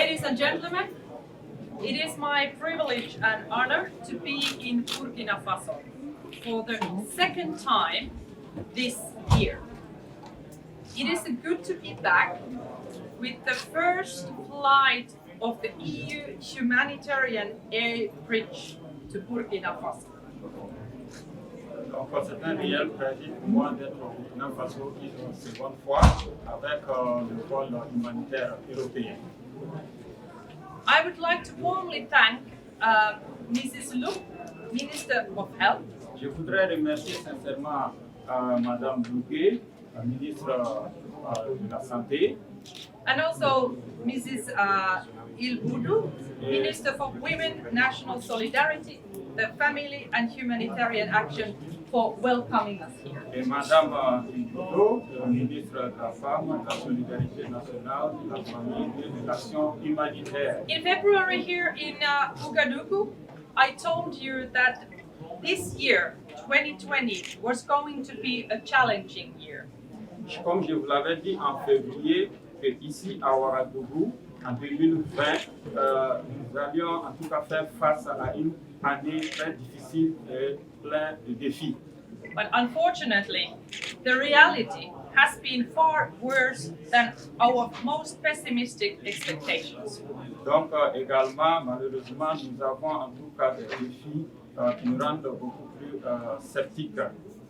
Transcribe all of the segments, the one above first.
Ladies and gentlemen, it is my privilege and honor to be in Burkina Faso for the second time this year. It is good to be back with the first flight of the EU Humanitarian Air Bridge to Burkina Faso. Donc c'est un réel plaisir pour moi d'être au Burkina Faso une seconde fois avec le vol humanitaire européen. I would like to warmly thank Mrs. Luc, Minister of Health. Je voudrais remercier sincèrement Madame Bouquet, ministre de la Santé, And also Mrs. Il Boudou, Minister for Women, National Solidarity, the Family and Humanitarian Action, for welcoming us here. et Madame Ilboudou, ministre de la Femme, de la Solidarité nationale, de la Famille et de l'Action humanitaire. In February here in Ouagadougou, I told you that this year, 2020, was going to be a challenging year. Comme je vous l'avais dit en février, que ici à Ouagadougou, en 2020, nous allions en tout cas faire face à une année très difficile et pleine de défis. But unfortunately, the reality has been far worse than our most pessimistic expectations. Donc également, malheureusement, nous avons en tout cas des défis qui nous rendent beaucoup plus sceptiques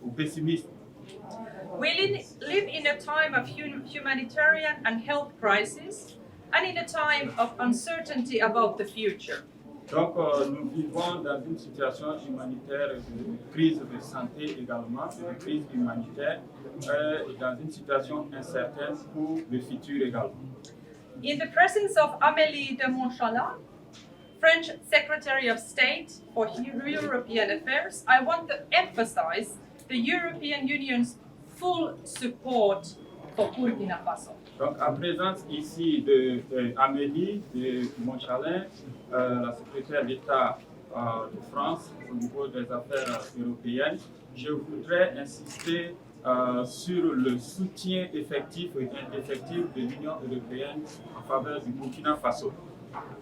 ou pessimistes. We live in a time of humanitarian and health crisis, and in a time of uncertainty about the future. Donc nous vivons dans une situation humanitaire de crise de santé également, de crise humanitaire, et dans une situation incertaine pour le futur également. In the presence of Amélie de Montchalin, French Secretary of State for European Affairs, I want to emphasize the European Union's full support for Burkina Faso. Donc, en présence ici d'Amélie de Montchalin, la secrétaire d'État de France au niveau des affaires européennes, je voudrais insister sur le soutien effectif et indéfectible de l'Union européenne en faveur du Burkina Faso.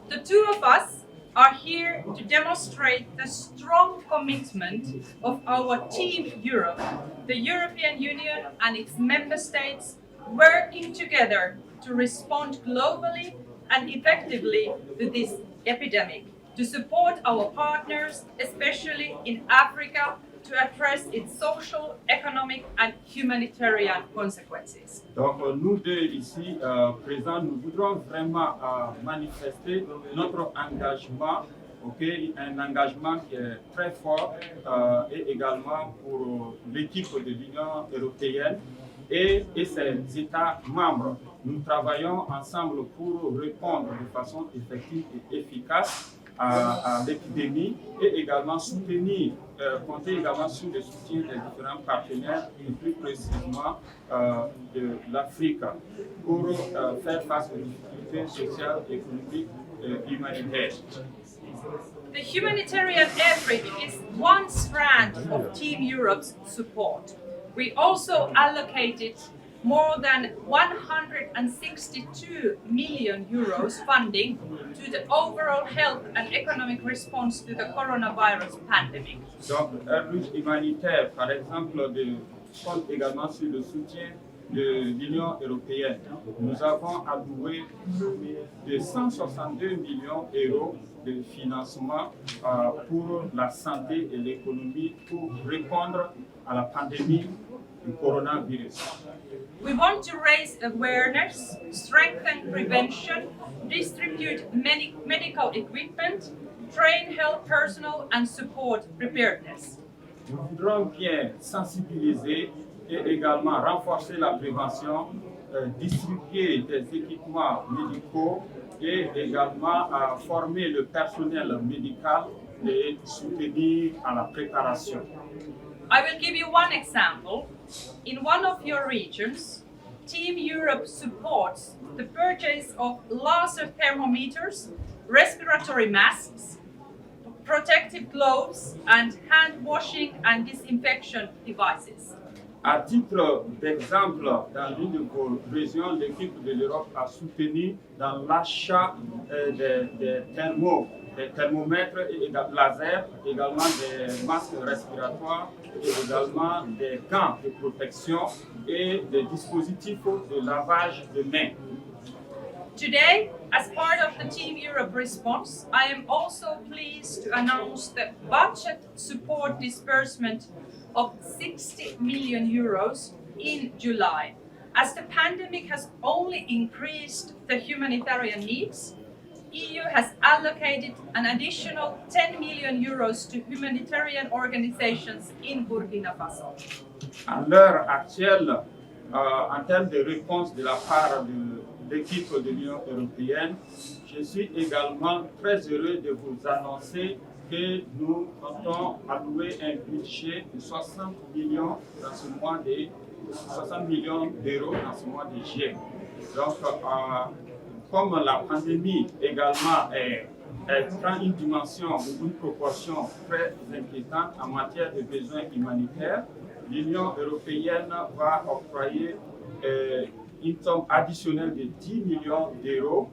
The two of us are here to demonstrate the strong commitment of our Team Europe, the European Union and its member states working together to respond globally and effectively to this epidemic, to support our partners, especially in Africa, to address its social, economic and humanitarian consequences. Donc nous deux ici présents, nous voudrons vraiment manifester notre engagement, un engagement qui est très fort et également pour l'équipe de l'Union européenne et ses États membres. Nous travaillons ensemble pour répondre de façon effective et efficace à l'épidémie et également compter également sur le soutien des différents partenaires et plus précisément de l'Afrique pour faire face aux difficultés sociales, économiques et humanitaires. The Humanitarian Air Bridge is one strand of Team Europe's support. We also allocated more than 162 million euros funding to the overall health and economic response to the coronavirus pandemic. Donc, Air Bridge humanitaire, par exemple, compte également sur le soutien de l'Union européenne. Nous avons alloué de 162 millions d'euros de financement pour la santé et l'économie pour répondre à la pandémie du coronavirus. We want to raise awareness, strengthen prevention, distribute medical equipment, train health personnel and support preparedness. Nous voudrons bien sensibiliser et également renforcer la prévention, distribuer des équipements médicaux et également former le personnel médical et soutenir à la préparation. I will give you one example. In one of your regions, Team Europe supports the purchase of laser thermometers, respiratory masks, protective gloves, and hand washing and disinfection devices. À titre d'exemple, dans l'une de vos régions, l'équipe de l'Europe a soutenu dans l'achat des thermomètres et laser, également des masques respiratoires et également des gants de protection et des dispositifs de lavage de mains. Today, as part of the Team Europe response, I am also pleased to announce the budget support disbursement of 60 million euros in July. As the pandemic has only increased the humanitarian needs, EU has allocated an additional 10 million euros to humanitarian organizations in Burkina Faso. À l'heure actuelle, en termes de réponse de la part de l'équipe de l'Union européenne, je suis également très heureux de vous annoncer que nous comptons allouer un budget de 60 millions dans ce mois de 60 millions d'euros dans ce mois de juillet. Donc, comme la pandémie également prend une dimension ou une proportion très inquiétante en matière de besoins humanitaires, l'Union européenne va octroyer une somme additionnelle de 10 millions d'euros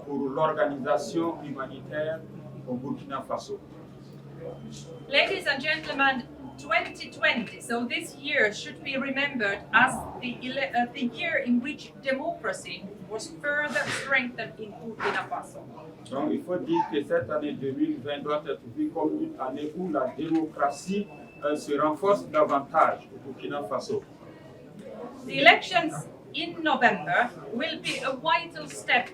pour l'organisation humanitaire au Burkina Faso. Ladies and gentlemen, 2020, so this year should be remembered as the year in which democracy was further strengthened in Burkina Faso. Donc il faut dire que cette année 2020 doit être vue comme une année où la démocratie se renforce davantage au Burkina Faso. The elections in November will be a vital step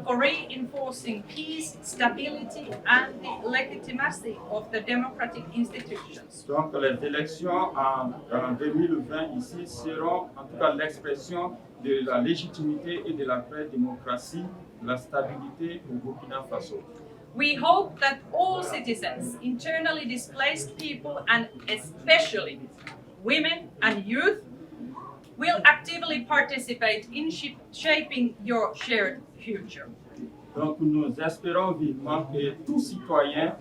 for reinforcing peace, stability and the legitimacy of the democratic institutions. Donc les élections en 2020 ici seront en tout cas l'expression de la légitimité et de la vraie démocratie, de la stabilité au Burkina Faso. We hope that all citizens, internally displaced people and especially women and youth will actively participate in shaping your shared future. Donc nous espérons vivement que tous citoyens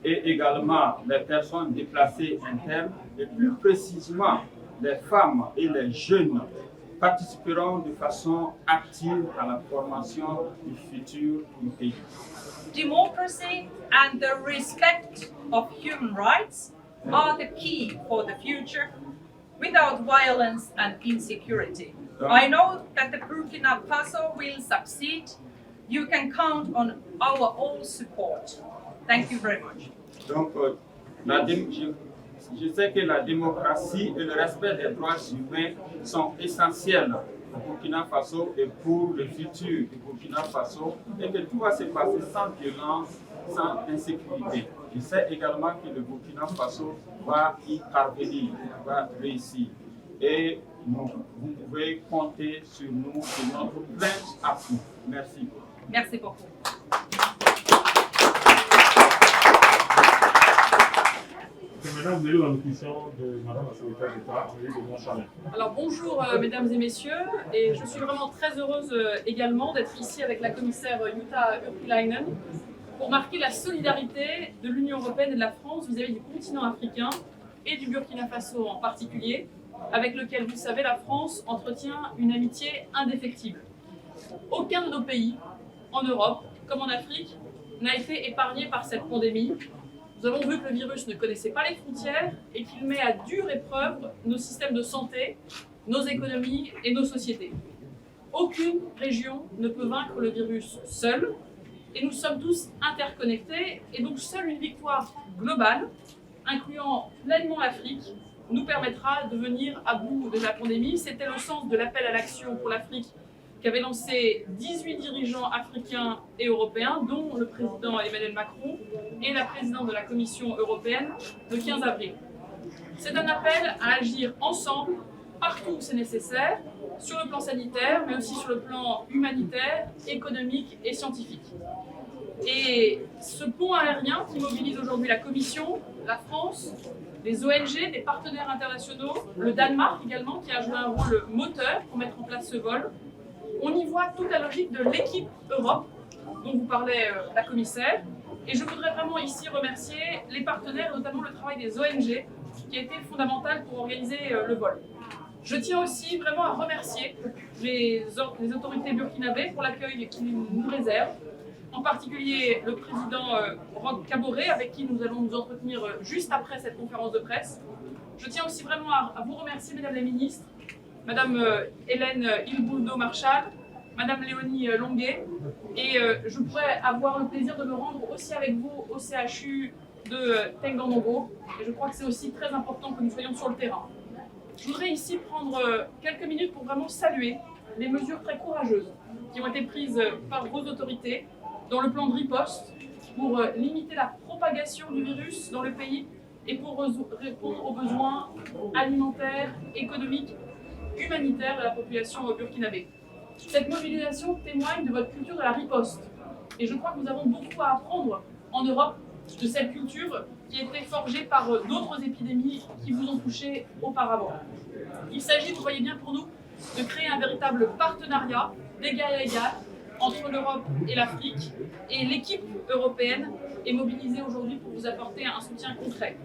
et également les personnes déplacées internes et plus précisément les femmes et les jeunes participeront de façon active à la formation du futur du pays. Democracy and the respect of human rights are the key for the future without violence and insecurity. I know that the Burkina Faso will succeed. You can count on our all support. Thank you very much. Donc, je sais que la démocratie et le respect des droits humains sont essentiels au Burkina Faso et pour le futur du Burkina Faso et que tout va se passer sans violence, sans insécurité. Je sais également que le Burkina Faso va y parvenir, va réussir. Et vous pouvez compter sur nous, sur notre plein appui. Merci. Merci beaucoup. Maintenant, vous avez l'allocution de Madame la secrétaire d'État, Janez Lenarčič. Alors bonjour mesdames et messieurs, et je suis vraiment très heureuse également d'être ici avec la commissaire Urpilainen pour marquer la solidarité de l'Union européenne et de la France vis-à-vis du continent africain et du Burkina Faso en particulier, avec lequel, vous le savez, la France entretient une amitié indéfectible. Aucun de nos pays, en Europe comme en Afrique, n'a été épargné par cette pandémie. Nous avons vu que le virus ne connaissait pas les frontières et qu'il met à dure épreuve nos systèmes de santé, nos économies et nos sociétés. Aucune région ne peut vaincre le virus seule et nous sommes tous interconnectés et donc seule une victoire globale, incluant pleinement l'Afrique, nous permettra de venir à bout de la pandémie. C'était le sens de l'appel à l'action pour l'Afrique qu'avaient lancé 18 dirigeants africains et européens, dont le président Emmanuel Macron et la présidente de la Commission européenne le 15 avril. C'est un appel à agir ensemble, partout où c'est nécessaire, sur le plan sanitaire, mais aussi sur le plan humanitaire, économique et scientifique. Et ce pont aérien qui mobilise aujourd'hui la Commission, la France, les ONG, des partenaires internationaux, le Danemark également, qui a joué un rôle moteur pour mettre en place ce vol, on y voit toute la logique de l'équipe Europe, dont vous parlait la commissaire. Et je voudrais vraiment ici remercier les partenaires, notamment le travail des ONG, qui a été fondamental pour organiser le vol. Je tiens aussi vraiment à remercier les autorités burkinabées pour l'accueil qu'ils nous réservent, en particulier le président Roch Kaboré, avec qui nous allons nous entretenir juste après cette conférence de presse. Je tiens aussi vraiment à vous remercier, mesdames les ministres, madame Hélène Ilbouldo-Marchal, madame Léonie Longuet, et je pourrais avoir le plaisir de me rendre aussi avec vous au CHU de Tengan-Nongo, et je crois que c'est aussi très important que nous soyons sur le terrain. Je voudrais ici prendre quelques minutes pour vraiment saluer les mesures très courageuses qui ont été prises par vos autorités dans le plan de riposte pour limiter la propagation du virus dans le pays et pour répondre aux besoins alimentaires, économiques, humanitaires de la population burkinabé. Cette mobilisation témoigne de votre culture de la riposte. Et je crois que nous avons beaucoup à apprendre en Europe de cette culture qui a été forgée par d'autres épidémies qui vous ont touché auparavant. Il s'agit, vous voyez bien pour nous, de créer un véritable partenariat d'égal à égal entre l'Europe et l'Afrique. Et l'équipe européenne est mobilisée aujourd'hui pour vous apporter un soutien concret.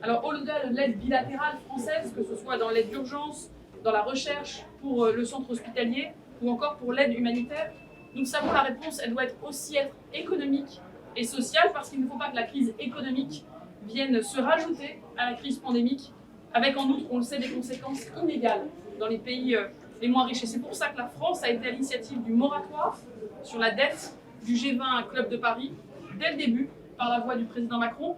Alors au-delà de l'aide bilatérale française, que ce soit dans l'aide d'urgence, dans la recherche pour le centre hospitalier ou encore pour l'aide humanitaire, nous savons que la réponse, elle doit aussi être économique et sociale, parce qu'il ne faut pas que la crise économique vienne se rajouter à la crise pandémique, avec en outre, on le sait, des conséquences inégales dans les pays les moins riches. Et c'est pour ça que la France a été à l'initiative du moratoire sur la dette du G20 Club de Paris, dès le début, par la voix du président Macron.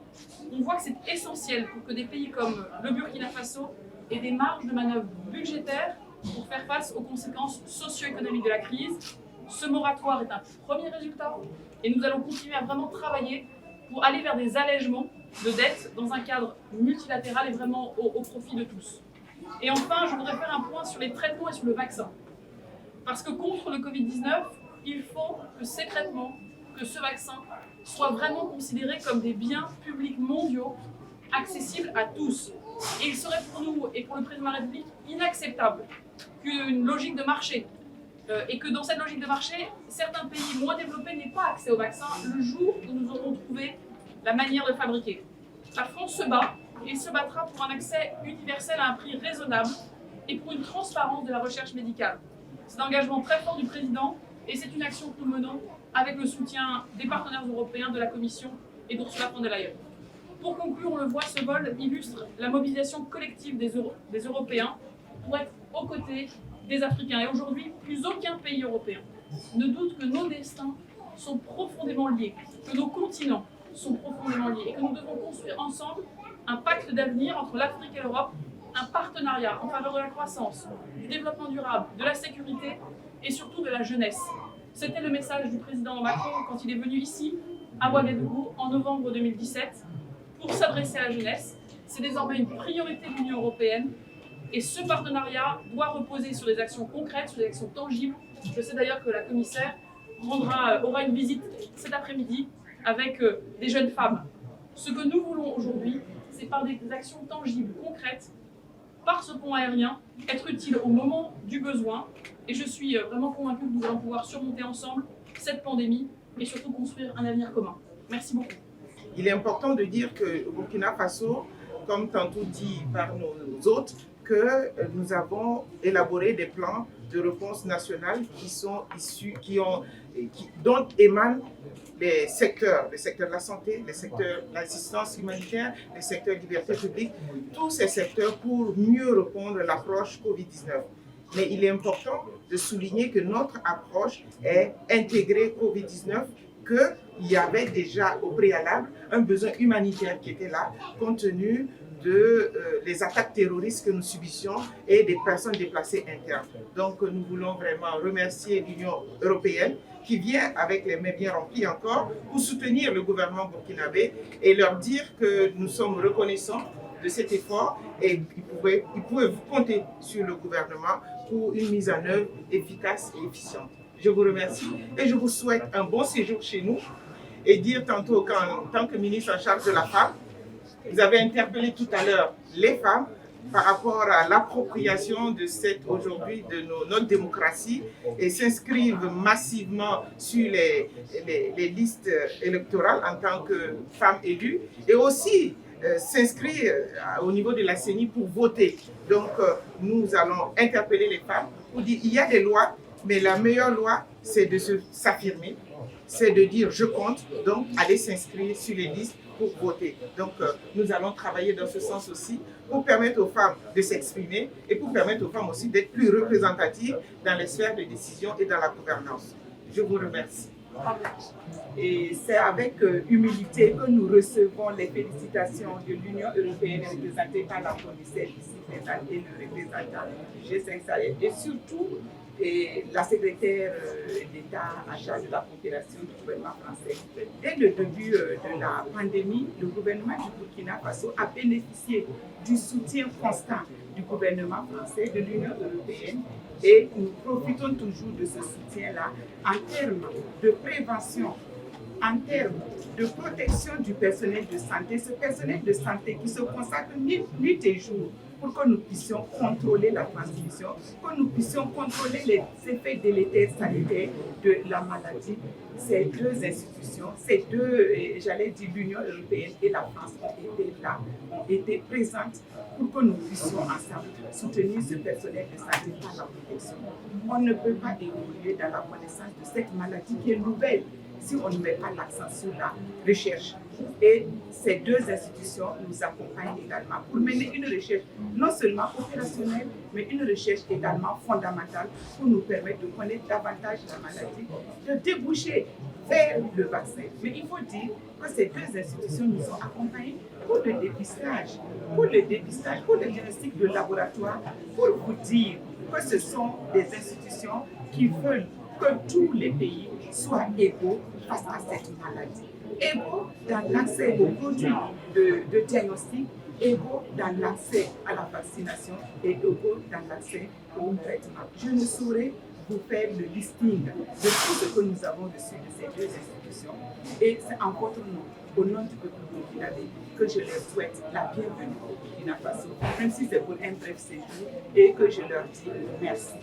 On voit que c'est essentiel pour que des pays comme le Burkina Faso aient des marges de manœuvre budgétaires pour faire face aux conséquences socio-économiques de la crise. Ce moratoire est un premier résultat et nous allons continuer à vraiment travailler pour aller vers des allègements de dettes dans un cadre multilatéral et vraiment au profit de tous. Et enfin, je voudrais faire un point sur les traitements et sur le vaccin. Parce que contre le Covid-19, il faut que ces traitements, que ce vaccin, soient vraiment considérés comme des biens publics mondiaux accessibles à tous. Et il serait pour nous et pour le président de la République inacceptable qu'une logique de marché, et que dans cette logique de marché, certains pays moins développés n'aient pas accès au vaccin le jour où nous aurons trouvé la manière de fabriquer. La France se bat et se battra pour un accès universel à un prix raisonnable et pour une transparence de la recherche médicale. C'est un engagement très fort du président et c'est une action que nous menons avec le soutien des partenaires européens, de la Commission et d'Ursula von der Leyen. Pour conclure, on le voit, ce vol illustre la mobilisation collective des Européens pour être aux côtés des Africains. Et aujourd'hui, plus aucun pays européen ne doute que nos destins sont profondément liés, que nos continents sont profondément liés et que nous devons construire ensemble un pacte d'avenir entre l'Afrique et l'Europe, un partenariat en faveur de la croissance, du développement durable, de la sécurité et surtout de la jeunesse. C'était le message du président Macron quand il est venu ici, à Ouagadougou, en novembre 2017, pour s'adresser à la jeunesse. C'est désormais une priorité de l'Union européenne et ce partenariat doit reposer sur des actions concrètes, sur des actions tangibles. Je sais d'ailleurs que la commissaire aura une visite cet après-midi avec des jeunes femmes. Ce que nous voulons aujourd'hui, c'est par des actions tangibles, concrètes, par ce pont aérien, être utile au moment du besoin. Et je suis vraiment convaincue que nous allons pouvoir surmonter ensemble cette pandémie et surtout construire un avenir commun. Merci beaucoup. Il est important de dire que au Burkina Faso, comme tantôt dit par nos hôtes, que nous avons élaboré des plans de réponse nationale qui sont issus, dont émanent les secteurs de la santé, les secteurs de l'assistance humanitaire, les secteurs de liberté publique, tous ces secteurs pour mieux répondre à l'approche Covid-19. Mais il est important de souligner que notre approche est intégrée Covid-19, qu'il y avait déjà au préalable un besoin humanitaire qui était là, compte tenu de les attaques terroristes que nous subissions et des personnes déplacées internes. Donc nous voulons vraiment remercier l'Union européenne qui vient avec les mains bien remplies encore pour soutenir le gouvernement burkinabé et leur dire que nous sommes reconnaissants de cet effort et ils pouvaient compter sur le gouvernement pour une mise en œuvre efficace et efficiente. Je vous remercie et je vous souhaite un bon séjour chez nous et dire tantôt qu'en tant que ministre en charge de la femme, vous avez interpellé tout à l'heure les femmes par rapport à l'appropriation de aujourd'hui de notre démocratie et s'inscrivent massivement sur les listes électorales en tant que femmes élues et aussi s'inscrire au niveau de la CENI pour voter. Donc, nous allons interpeller les femmes pour dire il y a des lois, mais la meilleure loi, c'est de s'affirmer, c'est de dire je compte, donc aller s'inscrire sur les listes pour voter. Donc, nous allons travailler dans ce sens aussi pour permettre aux femmes de s'exprimer et pour permettre aux femmes aussi d'être plus représentatives dans les sphères de décision et dans la gouvernance. Je vous remercie. Et c'est avec humilité que nous recevons les félicitations de l'Union européenne représentée par la commissaire ici présente et le représentant du G5 Sahel et surtout la secrétaire d'État en charge de la coopération du gouvernement français. Dès le début de la pandémie, le gouvernement du Burkina Faso a bénéficié du soutien constant du gouvernement français, de l'Union européenne, et nous profitons toujours de ce soutien-là en termes de prévention, en termes de protection du personnel de santé, ce personnel de santé qui se consacre nuit et jour pour que nous puissions contrôler la transmission, que nous puissions contrôler les effets délétères sanitaires de la maladie. Ces deux institutions, ces deux, j'allais dire l'Union européenne et la France ont été là, ont été présentes pour que nous puissions ensemble soutenir ce personnel de santé par la protection. On ne peut pas évoluer dans la connaissance de cette maladie qui est nouvelle si on ne met pas l'accent sur la recherche. Et ces deux institutions nous accompagnent également pour mener une recherche non seulement opérationnelle, mais une recherche également fondamentale pour nous permettre de connaître davantage la maladie, de déboucher vers le vaccin. Mais il faut dire que ces deux institutions nous ont accompagnés pour le dépistage, pour le diagnostic de laboratoire, pour vous dire que ce sont des institutions qui veulent que tous les pays soient égaux face à cette maladie. Égaux dans l'accès aux produits de diagnostic, égaux dans l'accès à la vaccination et égaux dans l'accès au traitement. Je ne saurais vous faire le listing de tout ce que nous avons reçu de ces deux institutions. Et c'est en votre nom, au nom du peuple burkinabé, que je leur souhaite la bienvenue au Burkina Faso, même si c'est pour un bref séjour, et que je leur dis merci.